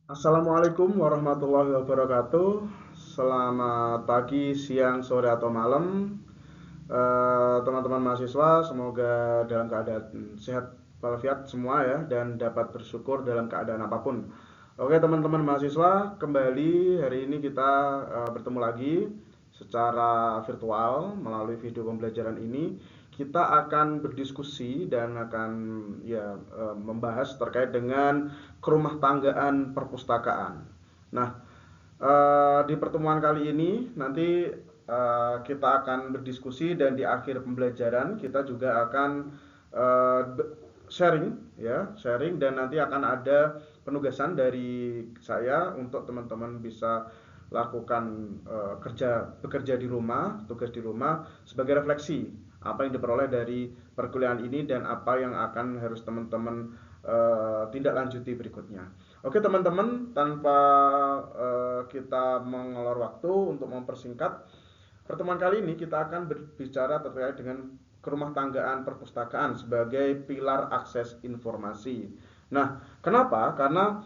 Assalamualaikum warahmatullahi wabarakatuh. Selamat pagi, siang, sore, atau malam, teman-teman mahasiswa. Semoga dalam keadaan sehat walafiat semua ya, dan dapat bersyukur dalam keadaan apapun. Oke, teman-teman mahasiswa, kembali hari ini kita bertemu lagi secara virtual melalui video pembelajaran ini. Kita akan berdiskusi dan akan membahas terkait dengan kerumah tanggaan perpustakaan. Nah, di pertemuan kali ini nanti kita akan berdiskusi, dan di akhir pembelajaran kita juga akan uh, sharing, dan nanti akan ada penugasan dari saya untuk teman-teman bisa lakukan bekerja di rumah, tugas di rumah sebagai refleksi apa yang diperoleh dari perkuliahan ini dan apa yang akan harus teman-teman tindak lanjuti berikutnya. Oke teman-teman, tanpa kita mengolor waktu untuk mempersingkat pertemuan kali ini, kita akan berbicara terkait dengan kerumah tanggaan perpustakaan sebagai pilar akses informasi. Nah, kenapa? Karena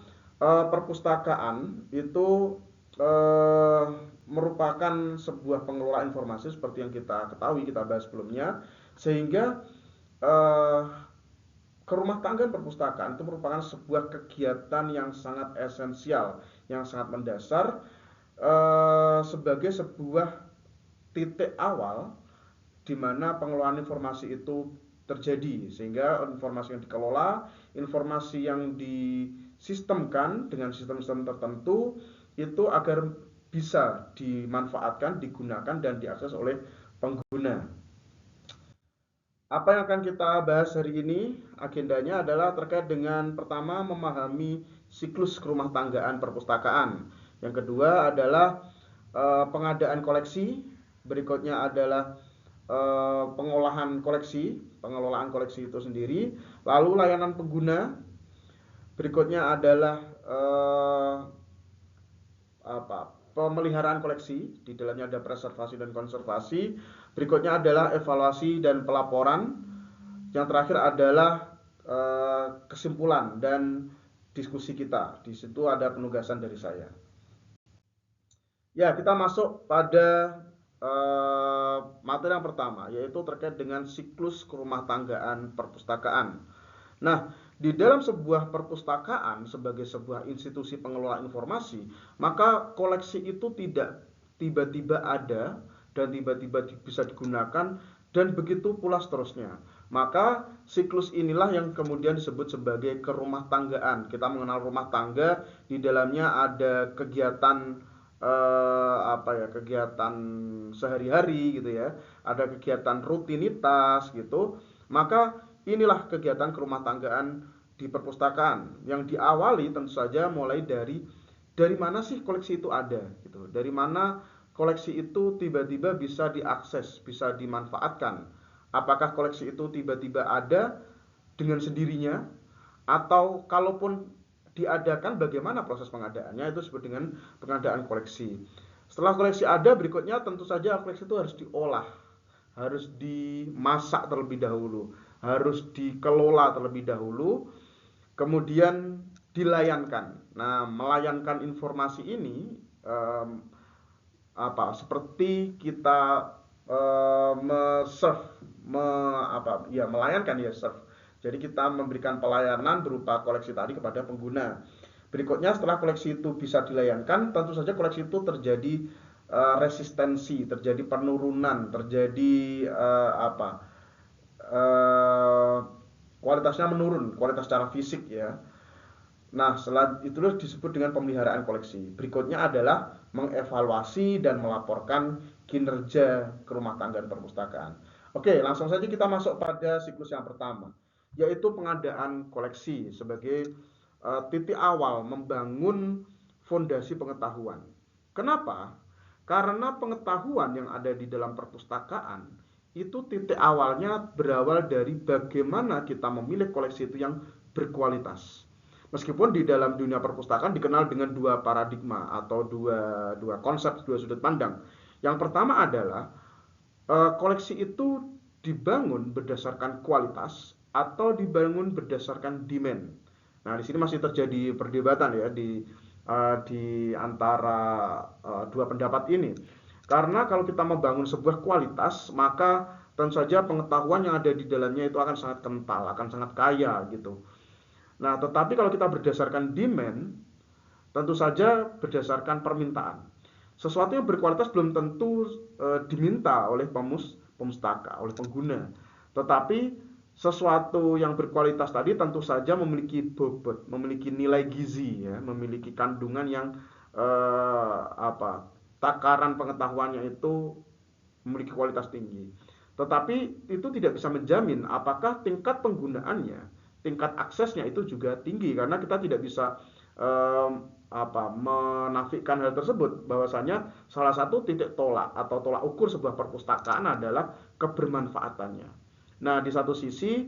perpustakaan itu eh, merupakan sebuah pengelola informasi seperti yang kita ketahui, kita bahas sebelumnya, sehingga eh, kerumah tanggaan perpustakaan itu merupakan sebuah kegiatan yang sangat esensial, yang sangat mendasar, sebagai sebuah titik awal di mana pengelolaan informasi itu terjadi, sehingga informasi yang dikelola, informasi yang disistemkan dengan sistem-sistem tertentu itu agar bisa dimanfaatkan, digunakan, dan diakses oleh pengguna. Apa yang akan kita bahas hari ini, agendanya adalah terkait dengan pertama, memahami siklus kerumah tanggaan perpustakaan. Yang kedua adalah pengadaan koleksi. Berikutnya adalah pengolahan koleksi, pengelolaan koleksi itu sendiri. Lalu layanan pengguna. Berikutnya adalah pemeliharaan koleksi, di dalamnya ada preservasi dan konservasi. Berikutnya adalah evaluasi dan pelaporan. Yang terakhir adalah kesimpulan dan diskusi kita. Di situ ada penugasan dari saya. Ya, kita masuk pada materi yang pertama, yaitu terkait dengan siklus kerumah tanggaan perpustakaan. Nah, di dalam sebuah perpustakaan sebagai sebuah institusi pengelola informasi, maka koleksi itu tidak tiba-tiba ada dan tiba-tiba bisa digunakan, dan begitu pula seterusnya. Maka siklus inilah yang kemudian disebut sebagai kerumah tanggaan. Kita mengenal rumah tangga, di dalamnya ada kegiatan kegiatan sehari-hari gitu ya, ada kegiatan rutinitas gitu. Maka inilah kegiatan kerumah tanggaan di perpustakaan yang diawali tentu saja mulai dari mana sih koleksi itu ada gitu. Dari mana koleksi itu tiba-tiba bisa diakses, bisa dimanfaatkan. Apakah koleksi itu tiba-tiba ada dengan sendirinya, atau kalaupun diadakan, bagaimana proses pengadaannya, itu disebut dengan pengadaan koleksi. Setelah koleksi ada, berikutnya tentu saja koleksi itu harus diolah, harus dimasak terlebih dahulu, harus dikelola terlebih dahulu, kemudian dilayankan. Nah, melayankan informasi ini seperti kita serve, melayankan ya, serve. Jadi kita memberikan pelayanan berupa koleksi tadi kepada pengguna. Berikutnya, setelah koleksi itu bisa dilayankan, tentu saja koleksi itu terjadi resistensi, terjadi penurunan, terjadi kualitasnya menurun, kualitas secara fisik ya. Nah, setelah itu disebut dengan pemeliharaan koleksi. Berikutnya adalah mengevaluasi dan melaporkan kinerja kerumah tanggaan perpustakaan. Oke, langsung saja kita masuk pada siklus yang pertama, yaitu pengadaan koleksi sebagai titik awal membangun fondasi pengetahuan. Kenapa? Karena pengetahuan yang ada di dalam perpustakaan itu titik awalnya berawal dari bagaimana kita memilih koleksi itu yang berkualitas. Meskipun di dalam dunia perpustakaan dikenal dengan dua paradigma atau dua konsep, dua sudut pandang. Yang pertama adalah koleksi itu dibangun berdasarkan kualitas atau dibangun berdasarkan demand. Nah, di sini masih terjadi perdebatan ya di antara dua pendapat ini. Karena kalau kita membangun sebuah kualitas, maka tentu saja pengetahuan yang ada di dalamnya itu akan sangat kental, akan sangat kaya gitu. Nah, tetapi kalau kita berdasarkan demand, tentu saja berdasarkan permintaan. Sesuatu yang berkualitas belum tentu diminta oleh pemustaka, oleh pengguna. Tetapi sesuatu yang berkualitas tadi tentu saja memiliki bobot, memiliki nilai gizi ya, memiliki kandungan yang takaran pengetahuannya itu memiliki kualitas tinggi. Tetapi itu tidak bisa menjamin apakah tingkat penggunaannya, tingkat aksesnya itu juga tinggi, karena kita tidak bisa menafikan hal tersebut, bahwasanya salah satu titik tolak atau tolak ukur sebuah perpustakaan adalah kebermanfaatannya. Nah, di satu sisi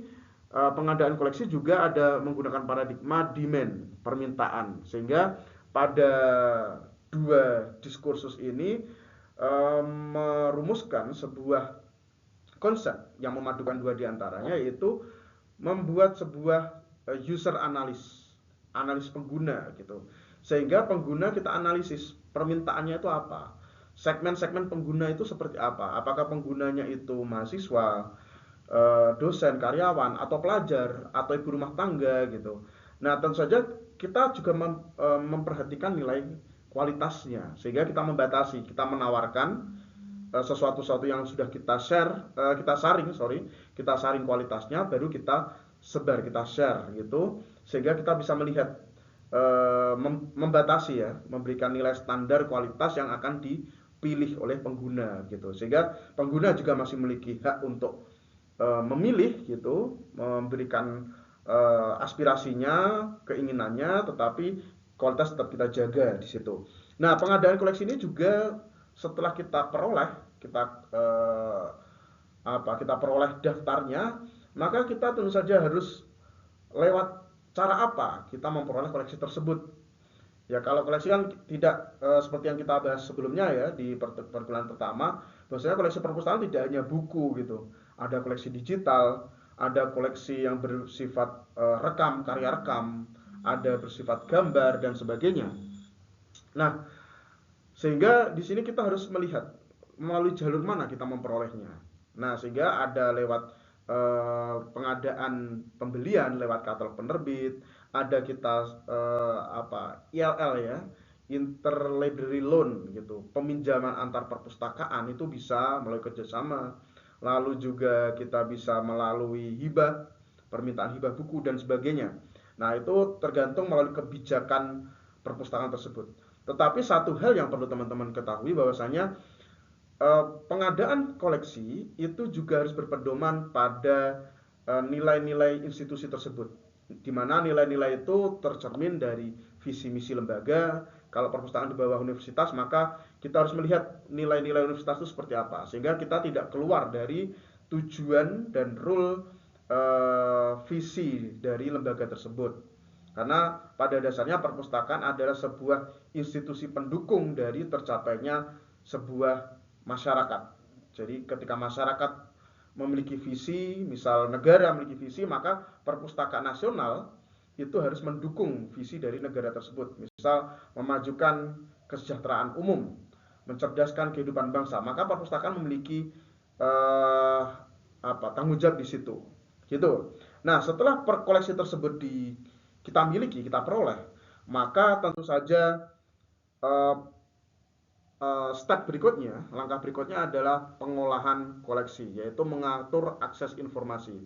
pengadaan koleksi juga ada menggunakan paradigma demand, permintaan, sehingga pada dua diskursus ini merumuskan sebuah konsep yang memadukan dua diantaranya, yaitu membuat sebuah user analis pengguna gitu, sehingga pengguna kita analisis permintaannya itu apa, segmen-segmen pengguna itu seperti apa, apakah penggunanya itu mahasiswa, dosen, karyawan, atau pelajar, atau ibu rumah tangga gitu. Nah, tentu saja kita juga memperhatikan nilai kualitasnya, sehingga kita membatasi, kita menawarkan sesuatu yang sudah kita saring kualitasnya, baru kita sebar, kita share gitu, sehingga kita bisa melihat membatasi ya, memberikan nilai standar kualitas yang akan dipilih oleh pengguna gitu, sehingga pengguna juga masih memiliki hak untuk memilih gitu, memberikan aspirasinya, keinginannya, tetapi kualitas tetap kita jaga di situ. Nah, pengadaan koleksi ini juga setelah kita peroleh daftarnya, maka kita tentu saja harus lewat cara apa kita memperoleh koleksi tersebut. Ya, kalau koleksi kan tidak seperti yang kita bahas sebelumnya ya di perkuliahan pertama, bahwasanya koleksi perpustakaan tidak hanya buku gitu. Ada koleksi digital, ada koleksi yang bersifat karya rekam, ada bersifat gambar dan sebagainya. Nah, sehingga di sini kita harus melihat melalui jalur mana kita memperolehnya. Nah, sehingga ada lewat pengadaan pembelian lewat katalog penerbit, ada kita ILL ya, interlibrary loan gitu, peminjaman antar perpustakaan itu bisa melalui kerjasama. Lalu juga kita bisa melalui hibah, permintaan hibah buku dan sebagainya. Nah, itu tergantung melalui kebijakan perpustakaan tersebut. Tetapi satu hal yang perlu teman-teman ketahui, bahwasanya pengadaan koleksi itu juga harus berpedoman pada nilai-nilai institusi tersebut, di mana nilai-nilai itu tercermin dari visi misi lembaga. Kalau perpustakaan di bawah universitas, maka kita harus melihat nilai-nilai universitas itu seperti apa, sehingga kita tidak keluar dari tujuan dan rule visi dari lembaga tersebut. Karena pada dasarnya perpustakaan adalah sebuah institusi pendukung dari tercapainya sebuah masyarakat. Jadi ketika masyarakat memiliki visi, misal negara memiliki visi, maka perpustakaan nasional itu harus mendukung visi dari negara tersebut. Misal memajukan kesejahteraan umum, mencerdaskan kehidupan bangsa, maka perpustakaan memiliki tanggung jawab di situ. Gitu. Nah, setelah koleksi tersebut kita miliki, kita peroleh, maka tentu saja step berikutnya, langkah berikutnya adalah pengolahan koleksi, yaitu mengatur akses informasi.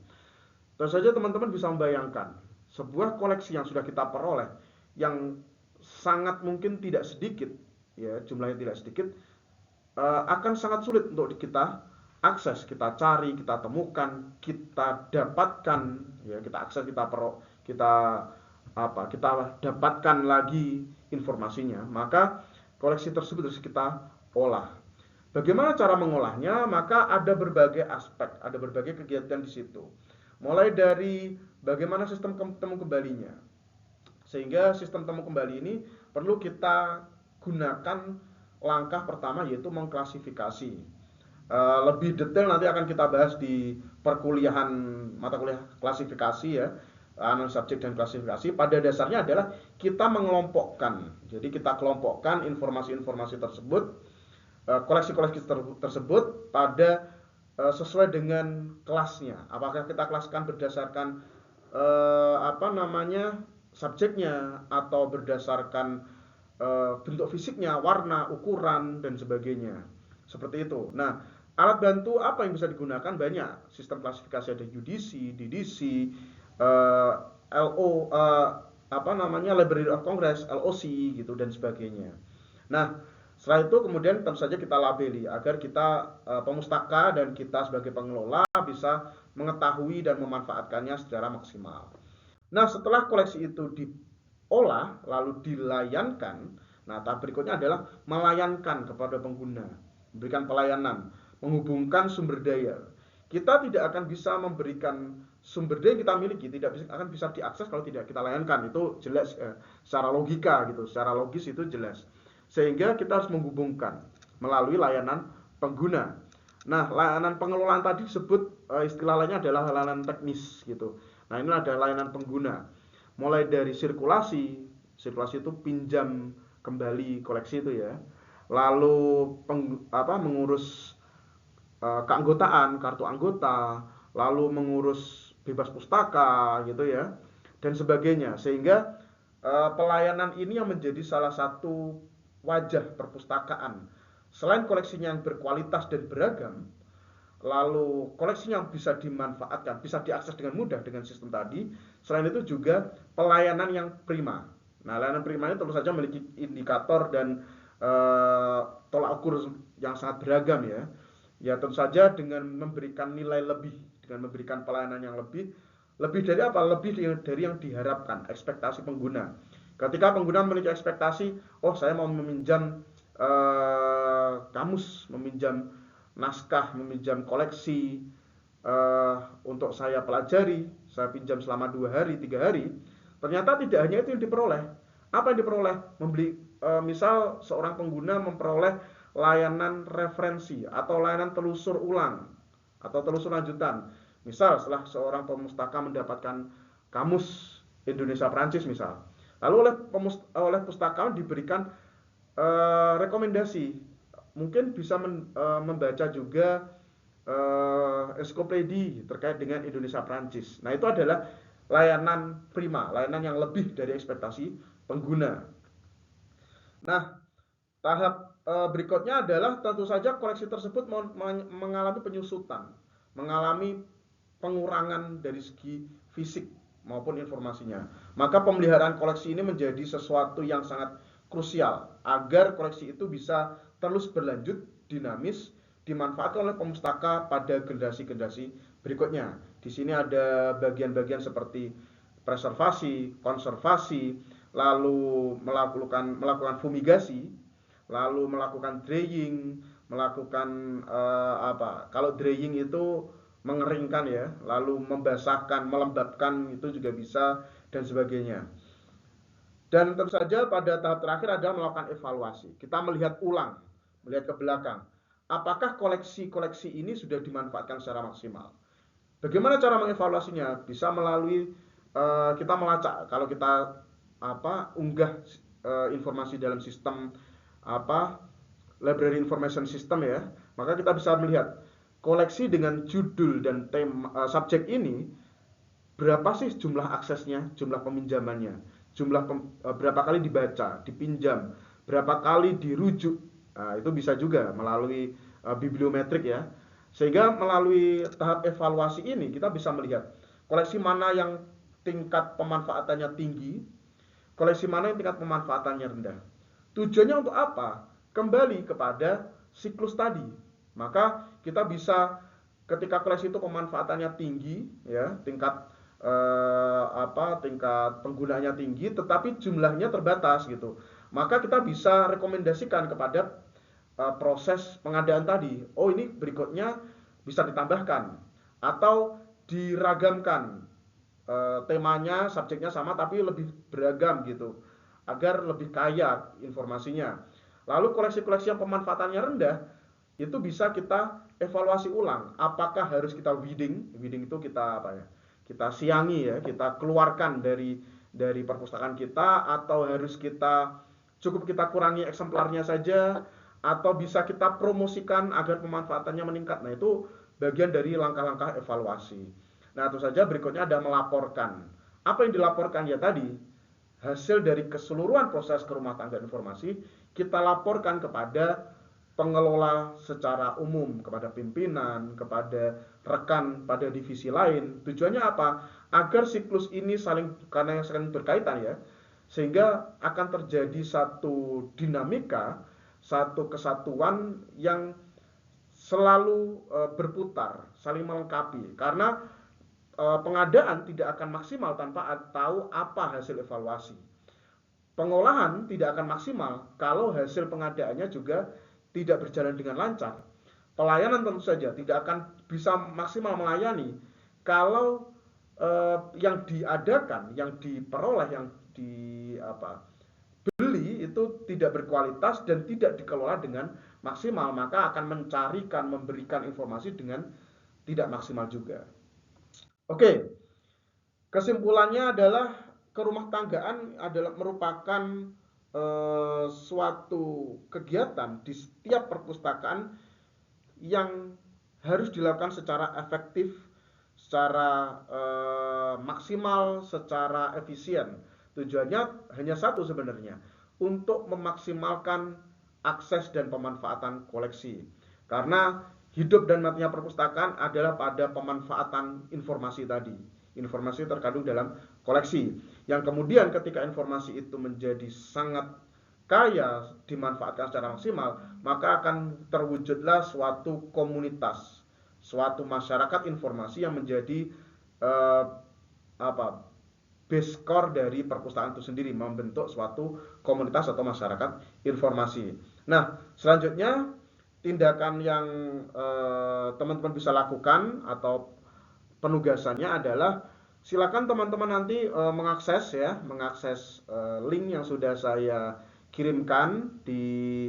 Tentu saja teman-teman bisa membayangkan sebuah koleksi yang sudah kita peroleh, yang sangat mungkin tidak sedikit, ya jumlahnya tidak sedikit, akan sangat sulit untuk kita akses, kita cari, kita temukan, kita dapatkan, ya kita akses, kita dapatkan lagi informasinya. Maka koleksi tersebut harus kita olah. Bagaimana cara mengolahnya? Maka ada berbagai aspek, ada berbagai kegiatan di situ. Mulai dari bagaimana sistem temu kembalinya. Sehingga sistem temu kembali ini perlu kita gunakan langkah pertama, yaitu mengklasifikasi. Lebih detail nanti akan kita bahas di perkuliahan mata kuliah klasifikasi ya. layanan subjek dan klasifikasi pada dasarnya adalah kita mengelompokkan. Jadi kita kelompokkan informasi-informasi tersebut, koleksi-koleksi tersebut pada sesuai dengan kelasnya. Apakah kita kelaskan berdasarkan subjeknya, atau berdasarkan bentuk fisiknya, warna, ukuran, dan sebagainya. Seperti itu. Nah, alat bantu apa yang bisa digunakan? Banyak. Sistem klasifikasi ada UDC, DDC, LO, Library of Congress, LOC, gitu, dan sebagainya. Nah, setelah itu kemudian tentu saja kita labeli agar kita pemustaka dan kita sebagai pengelola bisa mengetahui dan memanfaatkannya secara maksimal. Nah, setelah koleksi itu diolah lalu dilayankan, nah tahap berikutnya adalah melayankan kepada pengguna, memberikan pelayanan, menghubungkan sumber daya. Kita tidak akan bisa memberikan sumber daya yang kita miliki, tidak akan bisa diakses kalau tidak kita layankan. Itu jelas secara logika gitu, secara logis itu jelas. Sehingga kita harus menghubungkan melalui layanan pengguna. Nah, layanan pengelolaan tadi disebut istilah lainnya adalah layanan teknis gitu. Nah, ini adalah layanan pengguna. Mulai dari sirkulasi itu pinjam kembali koleksi itu ya. Lalu mengurus keanggotaan, kartu anggota, lalu mengurus bebas pustaka gitu ya, dan sebagainya. Sehingga pelayanan ini yang menjadi salah satu wajah perpustakaan. Selain koleksinya yang berkualitas dan beragam, lalu koleksinya yang bisa dimanfaatkan, bisa diakses dengan mudah dengan sistem tadi. Selain itu juga pelayanan yang prima. Nah, layanan prima ini tentu saja memiliki indikator dan tolak ukur yang sangat beragam ya. Ya tentu saja dengan memberikan nilai lebih, dengan memberikan pelayanan yang lebih dari apa? Lebih dari yang diharapkan, ekspektasi pengguna. Ketika pengguna memiliki ekspektasi, oh saya mau meminjam kamus, meminjam naskah, meminjam koleksi untuk saya pelajari, saya pinjam selama 2 hari, 3 hari. Ternyata tidak hanya itu yang diperoleh. Apa yang diperoleh? Misal seorang pengguna memperoleh layanan referensi atau layanan telusur ulang atau telusur lanjutan. Misal setelah seorang pemustaka mendapatkan kamus Indonesia Prancis misal, lalu oleh pustakawan diberikan rekomendasi, mungkin bisa membaca juga ensiklopedi terkait dengan Indonesia Prancis. Nah, itu adalah layanan prima, layanan yang lebih dari ekspektasi pengguna. Nah, tahap berikutnya adalah tentu saja koleksi tersebut mengalami penyusutan, mengalami pengurangan dari segi fisik maupun informasinya. Maka pemeliharaan koleksi ini menjadi sesuatu yang sangat krusial agar koleksi itu bisa terus berlanjut, dinamis, dimanfaatkan oleh pemustaka pada generasi-generasi berikutnya. Di sini ada bagian-bagian seperti preservasi, konservasi, lalu melakukan fumigasi, lalu melakukan drying, melakukan kalau drying itu mengeringkan ya, lalu membasahkan, melembabkan itu juga bisa, dan sebagainya. Dan tentu saja pada tahap terakhir adalah melakukan evaluasi. Kita melihat ulang, melihat ke belakang. Apakah koleksi-koleksi ini sudah dimanfaatkan secara maksimal? Bagaimana cara mengevaluasinya? Bisa melalui kita melacak. Kalau kita unggah informasi dalam sistem library information system ya, maka kita bisa melihat koleksi dengan judul dan tema subjek ini berapa sih jumlah aksesnya, jumlah peminjamannya, berapa kali dibaca, dipinjam, berapa kali dirujuk. Nah, itu bisa juga melalui bibliometrik ya. Sehingga melalui tahap evaluasi ini kita bisa melihat koleksi mana yang tingkat pemanfaatannya tinggi, koleksi mana yang tingkat pemanfaatannya rendah. Tujuannya untuk apa? Kembali kepada siklus tadi. Maka kita bisa ketika koleksi itu pemanfaatannya tinggi ya, tingkat penggunanya tinggi tetapi jumlahnya terbatas gitu. Maka kita bisa rekomendasikan kepada proses pengadaan tadi. Oh, ini berikutnya bisa ditambahkan atau diragamkan. Temanya, subjeknya sama tapi lebih beragam gitu, agar lebih kaya informasinya. Lalu koleksi-koleksi yang pemanfaatannya rendah itu bisa kita evaluasi ulang. Apakah harus kita weeding? Weeding itu kita kita siangi ya, kita keluarkan dari perpustakaan kita, atau harus cukup kita kurangi eksemplarnya saja, atau bisa kita promosikan agar pemanfaatannya meningkat. Nah, itu bagian dari langkah-langkah evaluasi. Nah, tentu saja berikutnya ada melaporkan. Apa yang dilaporkan ya tadi, hasil dari keseluruhan proses kerumah tangga informasi kita laporkan kepada pengelola secara umum, kepada pimpinan, kepada rekan pada divisi lain. Tujuannya apa? Agar siklus ini karena saling berkaitan ya, sehingga akan terjadi satu dinamika, satu kesatuan yang selalu berputar, saling melengkapi. Karena pengadaan tidak akan maksimal tanpa tahu apa hasil evaluasi. Pengolahan tidak akan maksimal kalau hasil pengadaannya juga tidak berjalan dengan lancar. Pelayanan tentu saja tidak akan bisa maksimal melayani kalau yang diadakan, yang diperoleh, yang dibeli itu tidak berkualitas dan tidak dikelola dengan maksimal, maka akan memberikan informasi dengan tidak maksimal juga. Oke, kesimpulannya adalah kerumah tanggaan adalah merupakan suatu kegiatan di setiap perpustakaan yang harus dilakukan secara efektif, secara maksimal, secara efisien. Tujuannya hanya satu sebenarnya, untuk memaksimalkan akses dan pemanfaatan koleksi. Karena hidup dan matinya perpustakaan adalah pada pemanfaatan informasi tadi. Informasi terkandung dalam koleksi, yang kemudian ketika informasi itu menjadi sangat kaya, dimanfaatkan secara maksimal, maka akan terwujudlah suatu komunitas, suatu masyarakat informasi yang menjadi base core dari perpustakaan itu sendiri, membentuk suatu komunitas atau masyarakat informasi. Nah, selanjutnya tindakan yang teman-teman bisa lakukan atau penugasannya adalah silakan teman-teman nanti mengakses link yang sudah saya kirimkan di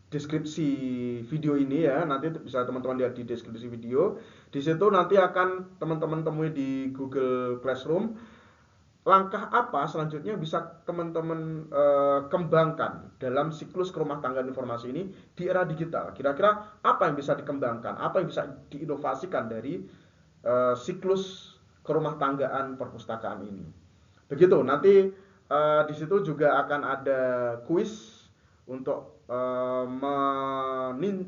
deskripsi video ini ya. Nanti bisa teman-teman lihat di deskripsi video. Di situ nanti akan teman-teman temui di Google Classroom. Langkah apa selanjutnya bisa teman-teman kembangkan dalam siklus kerumah tanggaan informasi ini di era digital. Kira-kira apa yang bisa dikembangkan, apa yang bisa diinovasikan dari siklus kerumah tanggaan perpustakaan ini. Begitu, nanti di situ juga akan ada kuis untuk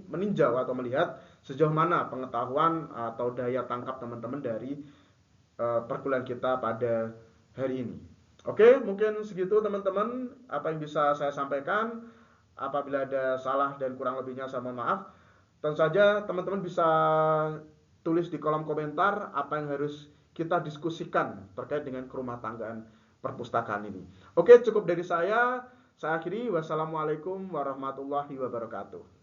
meninjau atau melihat sejauh mana pengetahuan atau daya tangkap teman-teman dari perkuliahan kita pada hari ini. Oke, mungkin segitu teman-teman apa yang bisa saya sampaikan. Apabila ada salah dan kurang lebihnya saya mohon maaf. Tentu saja teman-teman bisa tulis di kolom komentar apa yang harus kita diskusikan terkait dengan kerumah tanggaan perpustakaan ini. Oke, cukup dari saya. Saya akhiri. Wassalamualaikum warahmatullahi wabarakatuh.